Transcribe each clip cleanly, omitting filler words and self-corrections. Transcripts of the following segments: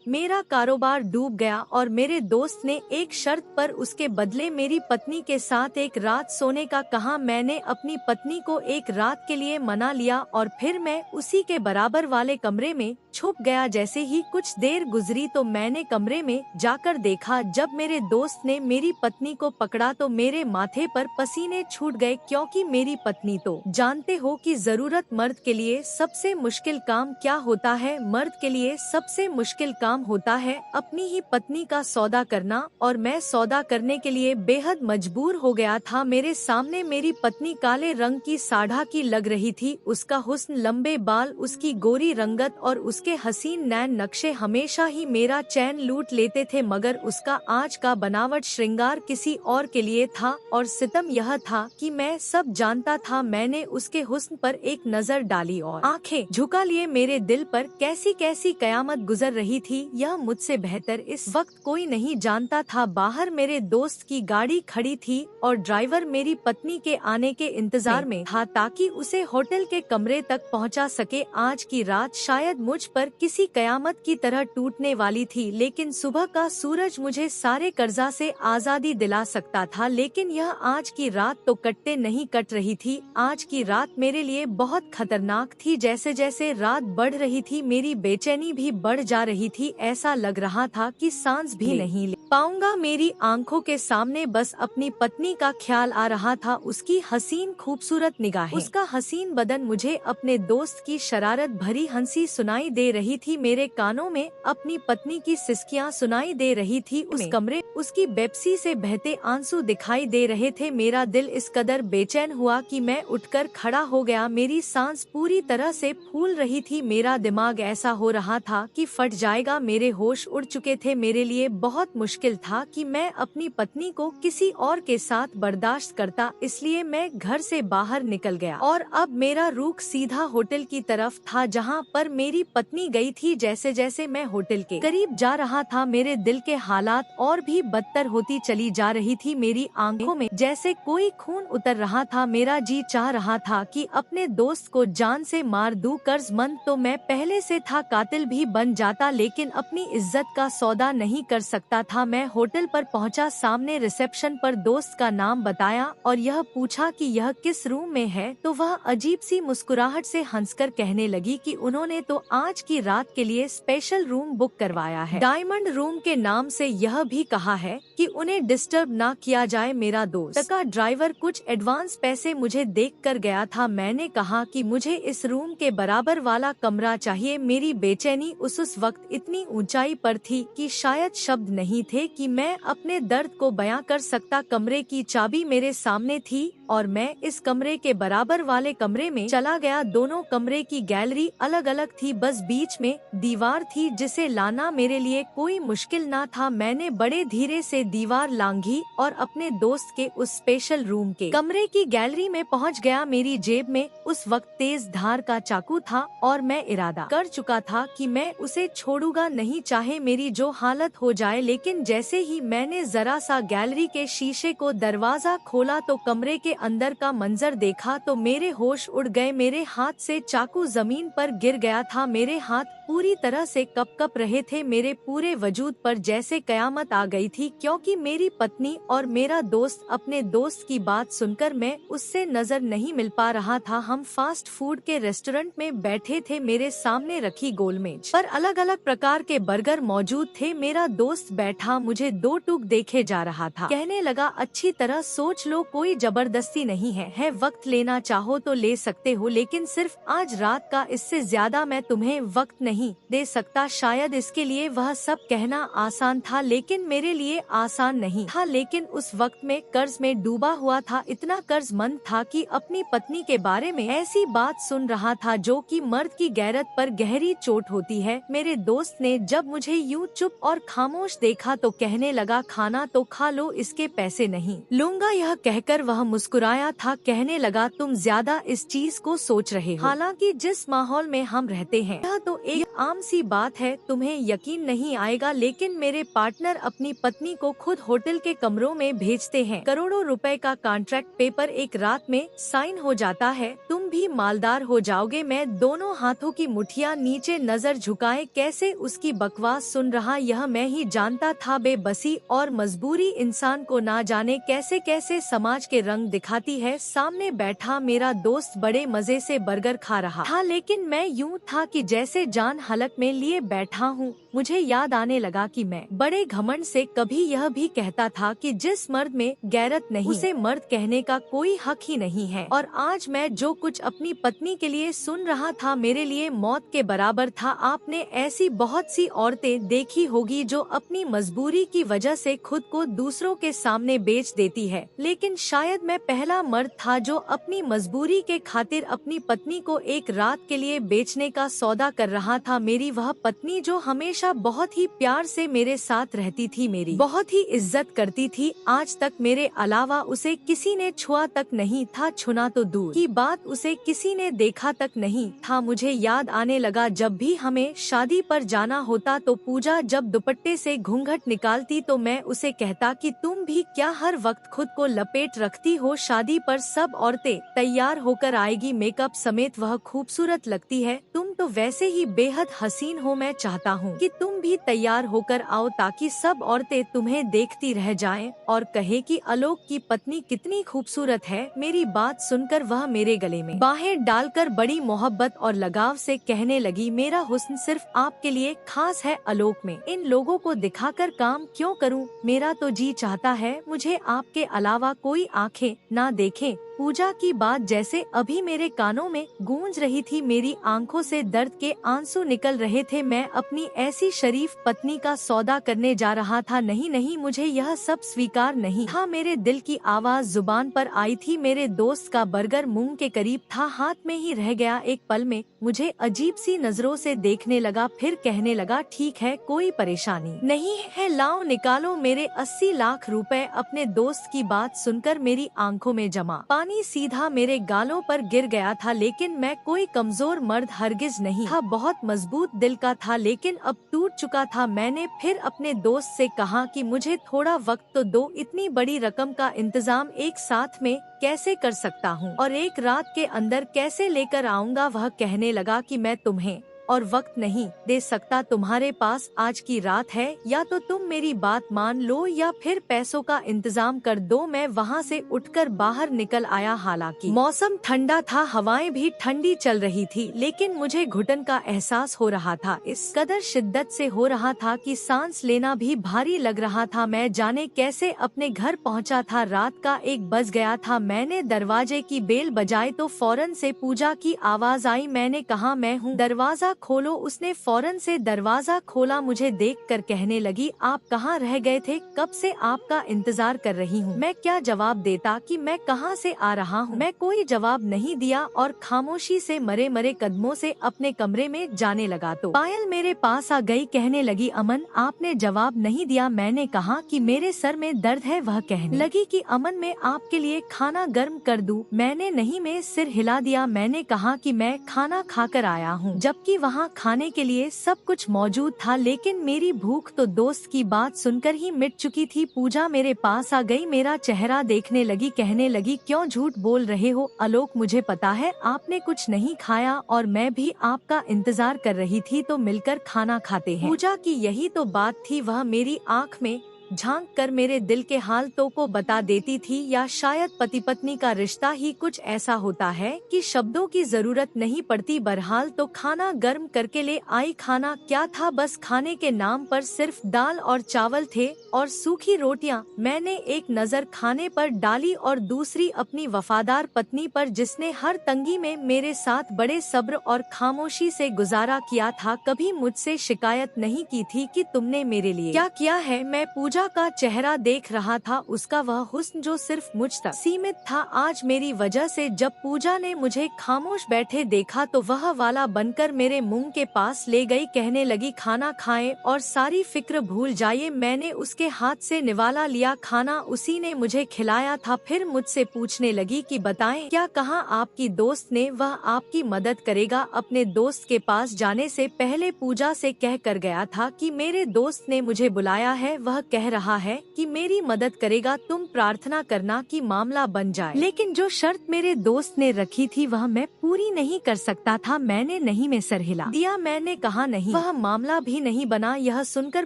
मेरा कारोबार डूब गया और मेरे दोस्त ने एक शर्त पर उसके बदले मेरी पत्नी के साथ एक रात सोने का कहा। मैंने अपनी पत्नी को एक रात के लिए मना लिया और फिर मैं उसी के बराबर वाले कमरे में छुप गया। जैसे ही कुछ देर गुजरी तो मैंने कमरे में जाकर देखा। जब मेरे दोस्त ने मेरी पत्नी को पकड़ा तो मेरे माथे पर पसीने छूट गए, क्योंकि मेरी पत्नी तो जानते हो कि जरूरत मर्द के लिए सबसे मुश्किल काम क्या होता है। मर्द के लिए सबसे मुश्किल काम होता है अपनी ही पत्नी का सौदा करना, और मैं सौदा करने के लिए बेहद मजबूर हो गया था। मेरे सामने मेरी पत्नी काले रंग की साढ़ा की लग रही थी। उसका हुस्न, लंबे बाल, उसकी गोरी रंगत और उसके हसीन नैन नक्शे हमेशा ही मेरा चैन लूट लेते थे, मगर उसका आज का बनावट श्रृंगार किसी और के लिए था। और सितम यह था कि मैं सब जानता था। मैंने उसके हुस्न पर एक नजर डाली और आंखें झुका लिए। मेरे दिल पर कैसी कैसी कयामत गुजर रही थी, यह मुझसे बेहतर इस वक्त कोई नहीं जानता था। बाहर मेरे दोस्त की गाड़ी खड़ी थी और ड्राइवर मेरी पत्नी के आने के इंतजार में था ताकि उसे होटल के कमरे तक पहुंचा सके। आज की रात शायद मुझ पर किसी कयामत की तरह टूटने वाली थी, लेकिन सुबह का सूरज मुझे सारे कर्जा से आजादी दिला सकता था। लेकिन यह आज की रात तो कटते नहीं कट रही थी। आज की रात मेरे लिए बहुत खतरनाक थी। जैसे जैसे रात बढ़ रही थी मेरी बेचैनी भी बढ़ जा रही थी। ऐसा लग रहा था कि सांस भी नहीं ले पाऊंगा। मेरी आंखों के सामने बस अपनी पत्नी का ख्याल आ रहा था, उसकी हसीन खूबसूरत निगाहें, उसका हसीन बदन। मुझे अपने दोस्त की शरारत भरी हंसी सुनाई दे रही थी। मेरे कानों में अपनी पत्नी की सिसकियां सुनाई दे रही थी। उस कमरे उसकी बेपसी से बहते आंसू दिखाई दे रहे थे। मेरा दिल इस कदर बेचैन हुआ कि मैं उठकर खड़ा हो गया। मेरी सांस पूरी तरह से फूल रही थी। मेरा दिमाग ऐसा हो रहा था कि फट जाएगा। मेरे होश उड़ चुके थे। मेरे लिए बहुत मुश्किल था कि मैं अपनी पत्नी को किसी और के साथ बर्दाश्त करता, इसलिए मैं घर से बाहर निकल गया और अब मेरा रुख सीधा होटल की तरफ था जहां पर मेरी पत्नी गई थी। जैसे जैसे मैं होटल के करीब जा रहा था मेरे दिल के हालात और भी बदतर होती चली जा रही थी। मेरी आंखों में जैसे कोई खून उतर रहा था। मेरा जी चाह रहा था कि अपने दोस्त को जान से मार दूं। कर्जमंद तो मैं पहले से था, कातिल भी बन जाता, लेकिन अपनी इज्जत का सौदा नहीं कर सकता था। मैं होटल पर पहुंचा, सामने रिसेप्शन पर दोस्त का नाम बताया और यह पूछा कि यह किस रूम में है, तो वह अजीब सी मुस्कुराहट से हंसकर कहने लगी कि उन्होंने तो आज की रात के लिए स्पेशल रूम बुक करवाया है, डायमंड रूम के नाम से। यह भी कहा है कि उन्हें डिस्टर्ब ना किया जाए। मेरा दोस्त का ड्राइवर कुछ एडवांस पैसे मुझे देकर गया था। मैंने कहा कि मुझे इस रूम के बराबर वाला कमरा चाहिए। मेरी बेचैनी उस वक्त इतनी ऊंचाई पर थी कि शायद शब्द नहीं थे कि मैं अपने दर्द को बयां कर सकता। कमरे की चाबी मेरे सामने थी और मैं इस कमरे के बराबर वाले कमरे में चला गया। दोनों कमरे की गैलरी अलग अलग थी, बस बीच में दीवार थी जिसे लाना मेरे लिए कोई मुश्किल ना था। मैंने बड़े धीरे से दीवार लांघी और अपने दोस्त के उस स्पेशल रूम के कमरे की गैलरी में पहुंच गया। मेरी जेब में उस वक्त तेज धार का चाकू था और मैं इरादा कर चुका था कि मैं उसे छोड़ूंगा नहीं, चाहे मेरी जो हालत हो जाए। लेकिन जैसे ही मैंने जरा सा गैलरी के शीशे को दरवाजा खोला तो कमरे के अंदर का मंजर देखा तो मेरे होश उड़ गए। मेरे हाथ से चाकू जमीन पर गिर गया था। मेरे हाथ पूरी तरह से कप रहे थे। मेरे पूरे वजूद पर जैसे कयामत आ गई थी, क्योंकि मेरी पत्नी और मेरा दोस्त, अपने दोस्त की बात सुनकर मैं उससे नजर नहीं मिल पा रहा था। हम फास्ट फूड के रेस्टोरेंट में बैठे थे। मेरे सामने रखी गोलमेज पर अलग अलग प्रकार के बर्गर मौजूद थे। मेरा दोस्त बैठा मुझे दो टूक देखे जा रहा था। कहने लगा, अच्छी तरह सोच लो, कोई जबरदस्ती नहीं है, वक्त लेना चाहो तो ले सकते हो, लेकिन सिर्फ आज रात का, इससे ज्यादा मैं तुम्हें वक्त नहीं दे सकता। शायद इसके लिए वह सब कहना आसान था, लेकिन मेरे लिए आसान नहीं था। लेकिन उस वक्त में कर्ज में डूबा हुआ था, इतना कर्जमंद था कि अपनी पत्नी के बारे में ऐसी बात सुन रहा था जो कि मर्द की गैरत पर गहरी चोट होती है। मेरे दोस्त ने जब मुझे यूं चुप और खामोश देखा तो कहने लगा, खाना तो खा लो, इसके पैसे नहीं लूंगा। यह कहकर वह मुस्कुराया था। कहने लगा, तुम ज्यादा इस चीज को सोच रहे हो। हालांकि जिस माहौल में हम रहते हैं यह तो एक आम सी बात है, तुम्हें यकीन नहीं आएगा लेकिन मेरे पार्टनर अपनी पत्नी को खुद होटल के कमरों में भेजते हैं। करोड़ों रुपए का कॉन्ट्रैक्ट पेपर एक रात में साइन हो जाता है। तुम भी मालदार हो जाओगे। मैं दोनों हाथों की मुठियां नीचे नजर झुकाए कैसे उसकी बकवास सुन रहा, यह मैं ही जानता था। बेबसी और मजबूरी इंसान को ना जाने कैसे कैसे समाज के रंग दिखाती है। सामने बैठा मेरा दोस्त बड़े मजे से बर्गर खा रहा था, लेकिन मैं यूं था कि जैसे जान हलक में लिए बैठा हूँ। मुझे याद आने लगा कि मैं बड़े घमंड से कभी यह भी कहता था कि जिस मर्द में गैरत नहीं उसे मर्द कहने का कोई हक ही नहीं है। और आज मैं जो कुछ अपनी पत्नी के लिए सुन रहा था मेरे लिए मौत के बराबर था। आपने ऐसी बहुत सी औरतें देखी होगी जो अपनी मजबूरी की वजह से खुद को दूसरों के सामने बेच देती है, लेकिन शायद मैं पहला मर्द था जो अपनी मजबूरी के खातिर अपनी पत्नी को एक रात के लिए बेचने का सौदा कर रहा था। मेरी वह पत्नी जो हमेशा बहुत ही प्यार से मेरे साथ रहती थी, मेरी बहुत ही इज्जत करती थी। आज तक मेरे अलावा उसे किसी ने छुआ तक नहीं था, छुना तो दूर की बात उसे किसी ने देखा तक नहीं था। मुझे याद आने लगा जब भी हमें शादी पर जाना होता तो पूजा जब दुपट्टे से घूंघट निकालती तो मैं उसे कहता कि तुम भी क्या हर वक्त खुद को लपेट रखती हो। शादी पर सब औरतें तैयार होकर आएगी, मेकअप समेत वह खूबसूरत लगती है। तुम तो वैसे ही बेहद हसीन हो। मैं चाहता हूँ कि तुम भी तैयार होकर आओ ताकि सब औरतें तुम्हें देखती रह जाएं और कहे कि आलोक की पत्नी कितनी खूबसूरत है। मेरी बात सुनकर वह मेरे गले में बाहें डालकर बड़ी मोहब्बत और लगाव से कहने लगी, मेरा हुस्न सिर्फ आपके लिए खास है आलोक। में इन लोगों को दिखाकर काम क्यों करूं? मेरा तो जी चाहता है मुझे आपके अलावा कोई आंखें ना देखे। पूजा की बात जैसे अभी मेरे कानों में गूंज रही थी। मेरी आंखों से दर्द के आंसू निकल रहे थे। मैं अपनी ऐसी शरीफ पत्नी का सौदा करने जा रहा था। नहीं नहीं, मुझे यह सब स्वीकार नहीं था। मेरे दिल की आवाज जुबान पर आई थी। मेरे दोस्त का बर्गर मुंह के करीब था, हाथ में ही रह गया। एक पल में मुझे अजीब सी नजरों से देखने लगा, फिर कहने लगा, ठीक है कोई परेशानी नहीं है, लाओ निकालो मेरे 80 लाख रुपए। अपने दोस्त की बात सुनकर मेरी आंखों में जमा पानी सीधा मेरे गालों पर गिर गया था। लेकिन मैं कोई कमजोर मर्द हरगिज नहीं था, बहुत मजबूत दिल का था, लेकिन अब टूट चुका था। मैंने फिर अपने दोस्त से कहा कि मुझे थोड़ा वक्त तो दो, इतनी बड़ी रकम का इंतजाम एक साथ में कैसे कर सकता हूँ और एक रात के अंदर कैसे लेकर आऊँगा। वह कहने लगा कि मैं तुम्हें और वक्त नहीं दे सकता, तुम्हारे पास आज की रात है, या तो तुम मेरी बात मान लो या फिर पैसों का इंतजाम कर दो। मैं वहाँ से उठकर बाहर निकल आया। हालांकि मौसम ठंडा था, हवाएं भी ठंडी चल रही थी, लेकिन मुझे घुटन का एहसास हो रहा था। इस कदर शिद्दत से हो रहा था कि सांस लेना भी भारी लग रहा था। मैं जाने कैसे अपने घर पहुँचा था। रात का 1 बज गया था। मैंने दरवाजे की बेल बजाई तो फौरन से पूजा की आवाज आई। मैंने कहा, मैं हूँ, दरवाजा खोलो। उसने फौरन से दरवाजा खोला। मुझे देखकर कहने लगी, आप कहाँ रह गए थे? कब से आपका इंतजार कर रही हूँ। मैं क्या जवाब देता कि मैं कहाँ से आ रहा हूँ। मैं कोई जवाब नहीं दिया और खामोशी से मरे मरे कदमों से अपने कमरे में जाने लगा तो पायल मेरे पास आ गई, कहने लगी, अमन आपने जवाब नहीं दिया। मैंने कहा कि मेरे सर में दर्द है। वह कहने लगी कि अमन मैं आपके लिए खाना गर्म कर दूं। मैंने नहीं में सिर हिला दिया। मैंने कहा कि मैं खाना खाकर आया हूँ, जबकि वहाँ खाने के लिए सब कुछ मौजूद था, लेकिन मेरी भूख तो दोस्त की बात सुनकर ही मिट चुकी थी। पूजा मेरे पास आ गई, मेरा चेहरा देखने लगी, कहने लगी, क्यों झूठ बोल रहे हो आलोक? मुझे पता है आपने कुछ नहीं खाया और मैं भी आपका इंतजार कर रही थी, तो मिलकर खाना खाते हैं। पूजा की यही तो बात थी। वह मेरी आँख में झांक कर मेरे दिल के हालतों को बता देती थी, या शायद पति पत्नी का रिश्ता ही कुछ ऐसा होता है कि शब्दों की जरूरत नहीं पड़ती। बहरहाल तो खाना गर्म करके ले आई। खाना क्या था, बस खाने के नाम पर सिर्फ दाल और चावल थे और सूखी रोटियां। मैंने एक नजर खाने पर डाली और दूसरी अपनी वफादार पत्नी पर, जिसने हर तंगी में मेरे साथ बड़े सब्र और खामोशी से गुजारा किया था। कभी मुझसे शिकायत नहीं की थी कि तुमने मेरे लिए क्या किया है। मैं पूजा पूजा का चेहरा देख रहा था, उसका वह हुस्न जो सिर्फ मुझ तक सीमित था, आज मेरी वजह से जब पूजा ने मुझे खामोश बैठे देखा तो वह वाला बनकर मेरे मुंह के पास ले गई, कहने लगी खाना खाएं और सारी फिक्र भूल जाइए। मैंने उसके हाथ से निवाला लिया, खाना उसी ने मुझे खिलाया था। फिर मुझसे पूछने लगी कि बताएं क्या कहा आपकी दोस्त ने, वह आपकी मदद करेगा। अपने दोस्त के पास जाने से पहले पूजा से कह कर गया था कि मेरे दोस्त ने मुझे बुलाया है, वह कह रहा है कि मेरी मदद करेगा, तुम प्रार्थना करना कि मामला बन जाए। लेकिन जो शर्त मेरे दोस्त ने रखी थी वह मैं पूरी नहीं कर सकता था। मैंने नहीं में सर हिला दिया, मैंने कहा नहीं, वह मामला भी नहीं बना। यह सुनकर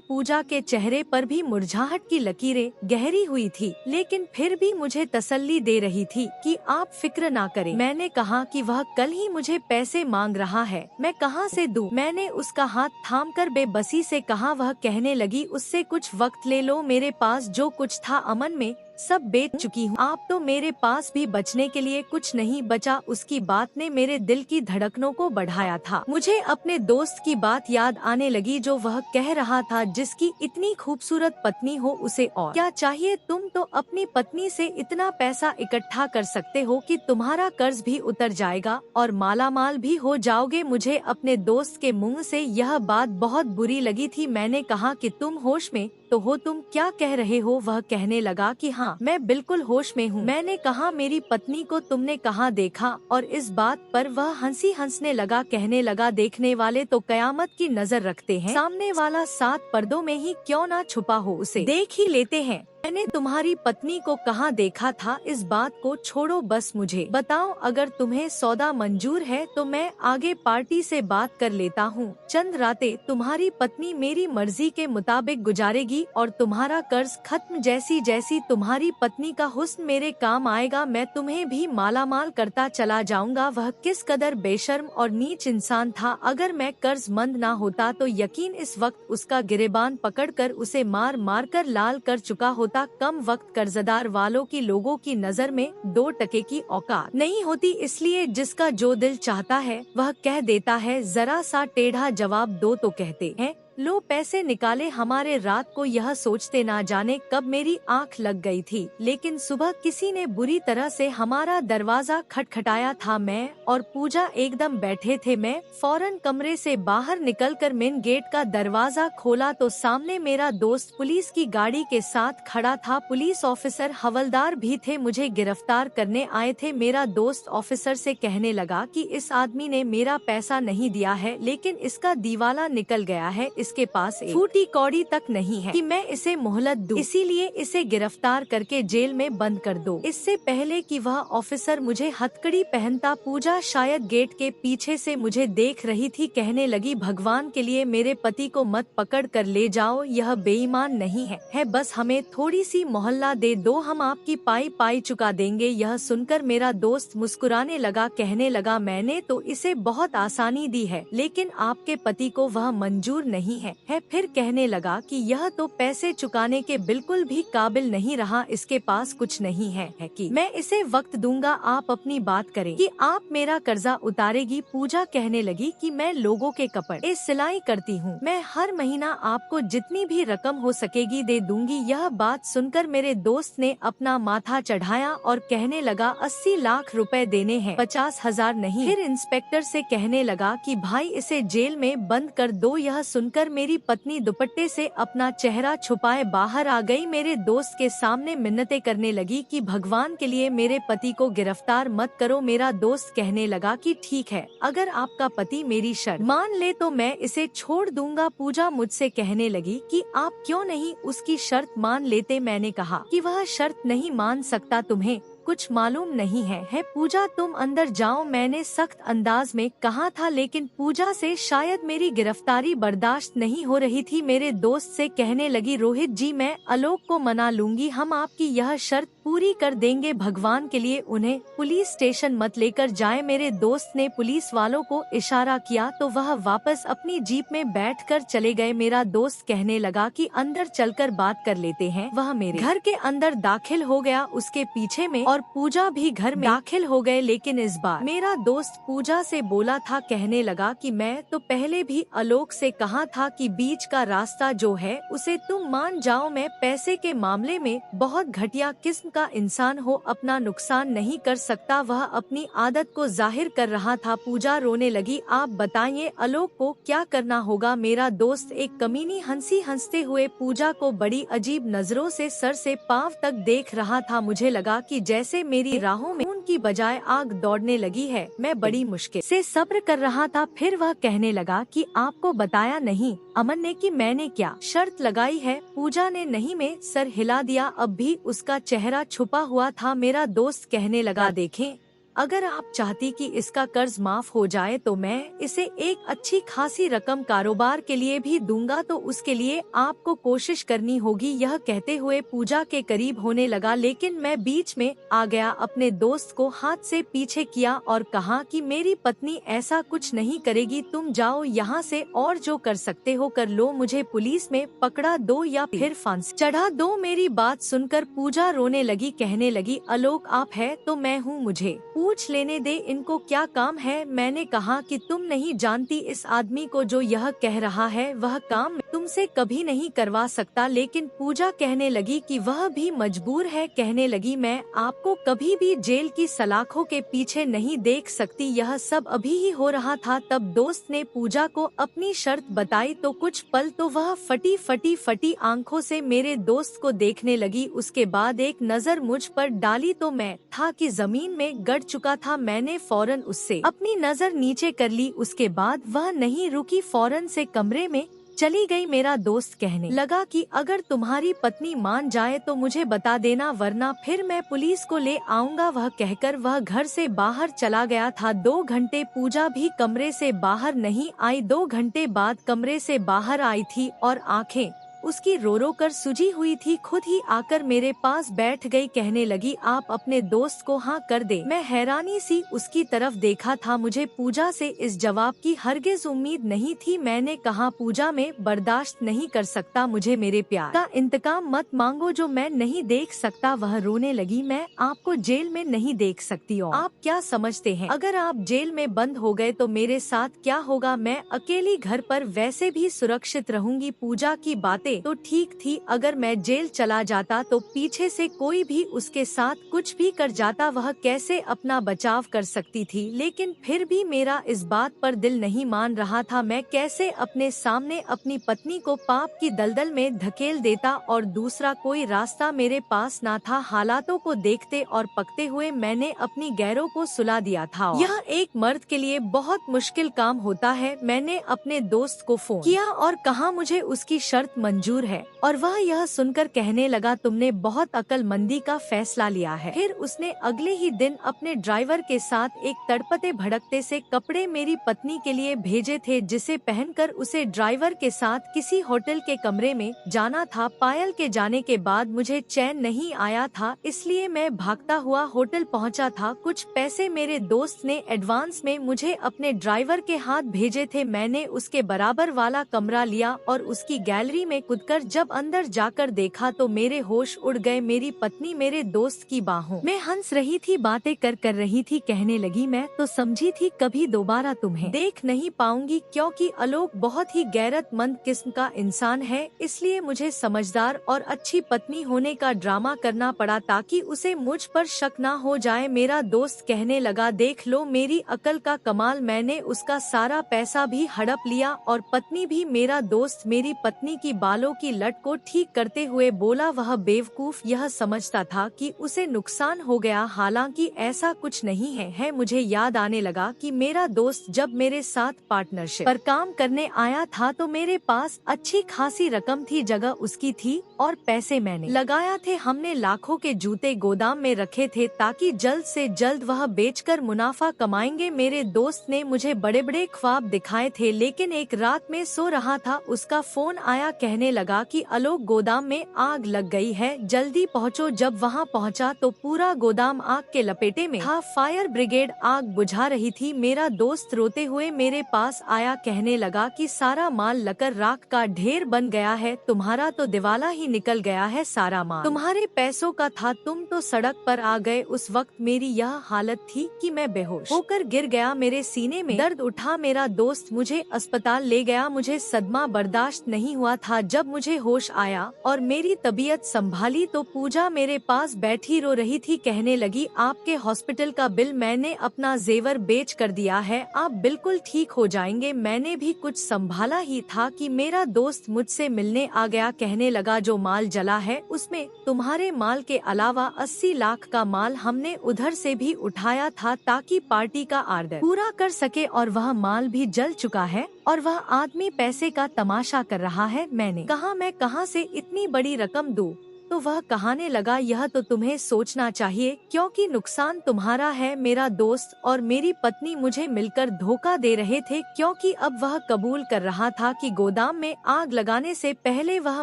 पूजा के चेहरे पर भी मुरझाहट की लकीरें गहरी हुई थी, लेकिन फिर भी मुझे तसल्ली दे रही थी कि आप फिक्र ना करें। मैंने कहा कि वह कल ही मुझे पैसे मांग रहा है, मैं कहां से दूं। मैंने उसका हाथ थामकर बेबसी से कहा, वह कहने लगी उससे कुछ वक्त ले लो, मेरे पास जो कुछ था अमन में सब बेच चुकी हूँ, आप तो मेरे पास भी बचने के लिए कुछ नहीं बचा। उसकी बात ने मेरे दिल की धड़कनों को बढ़ाया था। मुझे अपने दोस्त की बात याद आने लगी जो वह कह रहा था जिसकी इतनी खूबसूरत पत्नी हो उसे और क्या चाहिए। तुम तो अपनी पत्नी से इतना पैसा इकट्ठा कर सकते हो कि तुम्हारा कर्ज भी उतर जाएगा और मालामाल भी हो जाओगे। मुझे अपने दोस्त के मुंह से यह बात बहुत बुरी लगी थी। मैंने कहा कि तुम होश में तो हो, तुम क्या कह रहे हो। वह कहने लगा कि हाँ मैं बिल्कुल होश में हूँ। मैंने कहा मेरी पत्नी को तुमने कहाँ देखा, और इस बात पर वह हंसने लगा, कहने लगा देखने वाले तो कयामत की नजर रखते हैं, सामने वाला 7 पर्दों में ही क्यों ना छुपा हो उसे देख ही लेते हैं। मैंने तुम्हारी पत्नी को कहाँ देखा था, इस बात को छोड़ो, बस मुझे बताओ। अगर तुम्हें सौदा मंजूर है तो मैं आगे पार्टी से बात कर लेता हूँ। चंद रातें तुम्हारी पत्नी मेरी मर्जी के मुताबिक गुजारेगी और तुम्हारा कर्ज खत्म। जैसी जैसी तुम्हारी पत्नी का हुस्न मेरे काम आएगा मैं तुम्हें भी मालामाल करता चला जाऊंगा। वह किस कदर बेशर्म और नीच इंसान था। अगर मैं कर्जमंद ना होता तो यकीन इस वक्त उसका गिरेबान पकड़कर उसे मार मार कर लाल कर चुका होता। कम वक्त कर्जदार वालों की लोगों की नजर में 2 टके की औकात नहीं होती, इसलिए जिसका जो दिल चाहता है वह कह देता है। जरा सा टेढ़ा जवाब दो तो कहते हैं लो पैसे निकाले हमारे। रात को यह सोचते ना जाने कब मेरी आंख लग गई थी, लेकिन सुबह किसी ने बुरी तरह से हमारा दरवाजा खटखटाया था। मैं और पूजा एकदम बैठे थे। मैं फौरन कमरे से बाहर निकलकर मेन गेट का दरवाजा खोला तो सामने मेरा दोस्त पुलिस की गाड़ी के साथ खड़ा था। पुलिस ऑफिसर हवलदार भी थे, मुझे गिरफ्तार करने आए थे। मेरा दोस्त ऑफिसर से कहने लगा कि इस आदमी ने मेरा पैसा नहीं दिया है, लेकिन इसका दीवाला निकल गया है, इसके पास एक फूटी कौड़ी तक नहीं है कि मैं इसे मोहलत दूं, इसीलिए इसे गिरफ्तार करके जेल में बंद कर दो। इससे पहले कि वह ऑफिसर मुझे हथकड़ी पहनता, पूजा शायद गेट के पीछे से मुझे देख रही थी, कहने लगी भगवान के लिए मेरे पति को मत पकड़ कर ले जाओ, यह बेईमान नहीं है बस हमें थोड़ी सी मोहल्ला दे दो, हम आपकी पाई पाई चुका देंगे। यह सुनकर मेरा दोस्त मुस्कुराने लगा, कहने लगा मैंने तो इसे बहुत आसानी दी है, लेकिन आपके पति को वह मंजूर नहीं है। फिर कहने लगा कि यह तो पैसे चुकाने के बिल्कुल भी काबिल नहीं रहा, इसके पास कुछ नहीं है कि मैं इसे वक्त दूंगा, आप अपनी बात करें कि आप मेरा कर्जा उतारेगी। पूजा कहने लगी कि मैं लोगों के कपड़े सिलाई करती हूँ, मैं हर महीना आपको जितनी भी रकम हो सकेगी दे दूंगी। यह बात सुनकर मेरे दोस्त ने अपना माथा चढ़ाया और कहने लगा 80 लाख रुपए देने हैं, 50,000 नहीं। फिर इंस्पेक्टर से कहने लगा कि भाई इसे जेल में बंद कर दो। यह सुनकर मेरी पत्नी दुपट्टे से अपना चेहरा छुपाए बाहर आ गई। मेरे दोस्त के सामने मिन्नतें करने लगी कि भगवान के लिए मेरे पति को गिरफ्तार मत करो। मेरा दोस्त कहने लगा कि ठीक है, अगर आपका पति मेरी शर्त मान ले तो मैं इसे छोड़ दूंगा। पूजा मुझसे कहने लगी कि आप क्यों नहीं उसकी शर्त मान लेते। मैंने कहा कि वह शर्त नहीं मान सकता, तुम्हें कुछ मालूम नहीं है पूजा तुम अंदर जाओ, मैंने सख्त अंदाज में कहा था, लेकिन पूजा से शायद मेरी गिरफ्तारी बर्दाश्त नहीं हो रही थी। मेरे दोस्त से कहने लगी रोहित जी मैं आलोक को मना लूंगी, हम आपकी यह शर्त पूरी कर देंगे, भगवान के लिए उन्हें पुलिस स्टेशन मत लेकर जाए। मेरे दोस्त ने पुलिस वालों को इशारा किया तो वह वापस अपनी जीप में बैठकर चले गए। मेरा दोस्त कहने लगा कि अंदर चलकर बात कर लेते हैं। वह मेरे घर के अंदर दाखिल हो गया उसके पीछे में और पूजा भी घर में दाखिल हो गए। लेकिन इस बार मेरा दोस्त पूजा से बोला था, कहने लगा कि मैं तो पहले भी आलोक से कहा था कि बीच का रास्ता जो है उसे तुम मान जाओ। मैं पैसे के मामले में बहुत घटिया किस्म का इंसान हो, अपना नुकसान नहीं कर सकता। वह अपनी आदत को जाहिर कर रहा था। पूजा रोने लगी। आप बताइए आलोक को क्या करना होगा? मेरा दोस्त एक कमीनी हंसी हंसते हुए पूजा को बड़ी अजीब नजरों से सर से पांव तक देख रहा था। मुझे लगा कि जैसे मेरी राहों में उनकी बजाय आग दौड़ने लगी है। मैं बड़ी मुश्किल से सब्र कर रहा था। फिर वह कहने लगा कि आपको बताया नहीं अमन ने कि मैंने क्या शर्त लगाई है? पूजा ने नहीं में सर हिला दिया। अब भी उसका चेहरा छुपा हुआ था। मेरा दोस्त कहने लगा, देखें अगर आप चाहती कि इसका कर्ज माफ हो जाए तो मैं इसे एक अच्छी खासी रकम कारोबार के लिए भी दूंगा, तो उसके लिए आपको कोशिश करनी होगी। यह कहते हुए पूजा के करीब होने लगा, लेकिन मैं बीच में आ गया, अपने दोस्त को हाथ से पीछे किया और कहा कि मेरी पत्नी ऐसा कुछ नहीं करेगी। तुम जाओ यहाँ से और जो कर सकते हो कर लो। मुझे पुलिस में पकड़ा दो या फिर फांसी चढ़ा दो। मेरी बात सुनकर पूजा रोने लगी, कहने लगी, आलोक आप है तो मैं हूँ, मुझे पूछ लेने दे इनको क्या काम है। मैंने कहा कि तुम नहीं जानती इस आदमी को, जो यह कह रहा है वह काम तुमसे कभी नहीं करवा सकता। लेकिन पूजा कहने लगी कि वह भी मजबूर है। कहने लगी, मैं आपको कभी भी जेल की सलाखों के पीछे नहीं देख सकती। यह सब अभी ही हो रहा था। तब दोस्त ने पूजा को अपनी शर्त बताई तो कुछ पल तो वह फटी आंखों से मेरे दोस्त को देखने लगी। उसके बाद एक नजर मुझ पर डाली तो मैं था कि जमीन में गड़ चुका था। मैंने फौरन उससे अपनी नजर नीचे कर ली। उसके बाद वह नहीं रुकी, फौरन से कमरे में चली गई। मेरा दोस्त कहने लगा कि अगर तुम्हारी पत्नी मान जाए तो मुझे बता देना, वरना फिर मैं पुलिस को ले आऊंगा। वह कहकर वह घर से बाहर चला गया था। 2 घंटे पूजा भी कमरे से बाहर नहीं आई। 2 घंटे बाद कमरे से बाहर आई थी और आंखें उसकी रो रो कर सूजी हुई थी। खुद ही आकर मेरे पास बैठ गई, कहने लगी, आप अपने दोस्त को हाँ कर दे। मैं हैरानी सी उसकी तरफ देखा था। मुझे पूजा से इस जवाब की हरगिज उम्मीद नहीं थी। मैंने कहा, पूजा में बर्दाश्त नहीं कर सकता, मुझे मेरे प्यार का इंतकाम मत मांगो जो मैं नहीं देख सकता। वह रोने लगी, मैं आपको जेल में नहीं देख सकती हूँ। आप क्या समझते हैं अगर आप जेल में बंद हो गए तो मेरे साथ क्या होगा? मैं अकेली घर पर वैसे भी सुरक्षित रहूंगी। पूजा की बातें तो ठीक थी, अगर मैं जेल चला जाता तो पीछे से कोई भी उसके साथ कुछ भी कर जाता, वह कैसे अपना बचाव कर सकती थी? लेकिन फिर भी मेरा इस बात पर दिल नहीं मान रहा था। मैं कैसे अपने सामने अपनी पत्नी को पाप की दलदल में धकेल देता, और दूसरा कोई रास्ता मेरे पास ना था। हालातों को देखते और पकते हुए मैंने अपनी गैरों को सुला दिया था। यह एक मर्द के लिए बहुत मुश्किल काम होता है। मैंने अपने दोस्त को फोन किया और कहा मुझे उसकी शर्त मंजूर है, और वह यह सुनकर कहने लगा, तुमने बहुत अक्लमंदी का फैसला लिया है। फिर उसने अगले ही दिन अपने ड्राइवर के साथ एक तड़पते भड़कते से कपड़े मेरी पत्नी के लिए भेजे थे, जिसे पहनकर उसे ड्राइवर के साथ किसी होटल के कमरे में जाना था। पायल के जाने के बाद मुझे चैन नहीं आया था, इसलिए मैं भागता हुआ होटल पहुंचा था। कुछ पैसे मेरे दोस्त ने एडवांस में मुझे अपने ड्राइवर के हाथ भेजे थे। मैंने उसके बराबर वाला कमरा लिया और उसकी गैलरी में कूदकर जब अंदर जाकर देखा तो मेरे होश उड़ गए। मेरी पत्नी मेरे दोस्त की बाहों में हंस रही थी, बातें कर रही थी। कहने लगी, मैं तो समझी थी कभी दोबारा तुम्हें देख नहीं पाऊंगी, क्योंकि आलोक बहुत ही गैरतमंद किस्म का इंसान है। इसलिए मुझे समझदार और अच्छी पत्नी होने का ड्रामा करना पड़ा ताकि उसे मुझ पर शक न हो जाए। मेरा दोस्त कहने लगा, देख लो मेरी अकल का कमाल, मैंने उसका सारा पैसा भी हड़प लिया और पत्नी भी। मेरा दोस्त मेरी पत्नी की बालों की लट को ठीक करते हुए बोला, वह बेवकूफ यह समझता था कि उसे नुकसान हो गया, हालांकि ऐसा कुछ नहीं है। मुझे याद आने लगा कि मेरा दोस्त जब मेरे साथ पार्टनरशिप पर काम करने आया था तो मेरे पास अच्छी खासी रकम थी, जगह उसकी थी और पैसे मैंने लगाया थे। हमने लाखों के जूते गोदाम में रखे थे ताकि जल्द से जल्द वह बेचकर मुनाफा कमाएंगे। मेरे दोस्त ने मुझे बड़े बड़े ख्वाब दिखाए थे, लेकिन एक रात में सो रहा था, उसका फोन आया, कहने लगा कि आलोक गोदाम में आग लग गई है, जल्दी पहुँचो। जब वहाँ पहुँचा तो पूरा गोदाम आग के लपेटे में था। फायर ब्रिगेड आग बुझा रही थी। मेरा दोस्त रोते हुए मेरे पास आया, कहने लगा कि सारा माल लकर राख का ढेर बन गया है, तुम्हारा तो दिवाला ही निकल गया है, सारा माल तुम्हारे पैसों का था, तुम तो सड़क पर आ गए। उस वक्त मेरी यह हालत थी कि मैं बेहोश होकर गिर गया, मेरे सीने में दर्द उठा। मेरा दोस्त मुझे अस्पताल ले गया, मुझे सदमा बर्दाश्त नहीं हुआ था। जब मुझे होश आया और मेरी तबीयत संभाली तो पूजा मेरे पास बैठी रो रही थी, कहने लगी आपके हॉस्पिटल का बिल मैंने अपना जेवर बेच कर दिया है, आप बिल्कुल ठीक हो जाएंगे। मैंने भी कुछ संभाला ही था कि मेरा दोस्त मुझसे मिलने आ गया, कहने लगा जो माल जला है उसमें तुम्हारे माल के अलावा 80 लाख का माल हमने उधर से भी उठाया था ताकि पार्टी का आर्डर पूरा कर सके, और वह माल भी जल चुका है और वह आदमी पैसे का तमाशा कर रहा है। मैंने कहा मैं कहां से इतनी बड़ी रकम दूं? तो वह कहने लगा यह तो तुम्हें सोचना चाहिए क्योंकि नुकसान तुम्हारा है। मेरा दोस्त और मेरी पत्नी मुझे मिलकर धोखा दे रहे थे, क्योंकि अब वह कबूल कर रहा था कि गोदाम में आग लगाने से पहले वह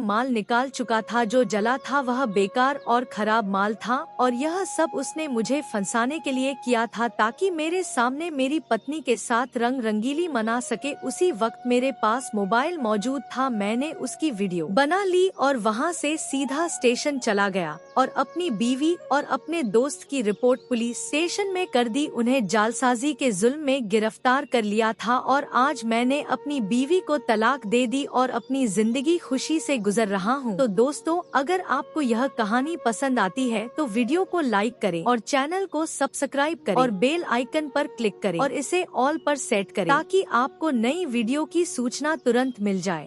माल निकाल चुका था, जो जला था वह बेकार और खराब माल था, और यह सब उसने मुझे फंसाने के लिए किया था ताकि मेरे सामने मेरी पत्नी के साथ रंग रंगीली मना सके। उसी वक्त मेरे पास मोबाइल मौजूद था, मैंने उसकी वीडियो बना ली और वहाँ से सीधा स्टेशन चला गया और अपनी बीवी और अपने दोस्त की रिपोर्ट पुलिस स्टेशन में कर दी। उन्हें जालसाजी के जुल्म में गिरफ्तार कर लिया था और आज मैंने अपनी बीवी को तलाक दे दी और अपनी जिंदगी खुशी से गुजर रहा हूँ। तो दोस्तों, अगर आपको यह कहानी पसंद आती है तो वीडियो को लाइक करें और चैनल को सब्सक्राइब करें और बेल आइकन पर क्लिक करें और इसे ऑल पर सेट करें ताकि आपको नई वीडियो की सूचना तुरंत मिल जाए।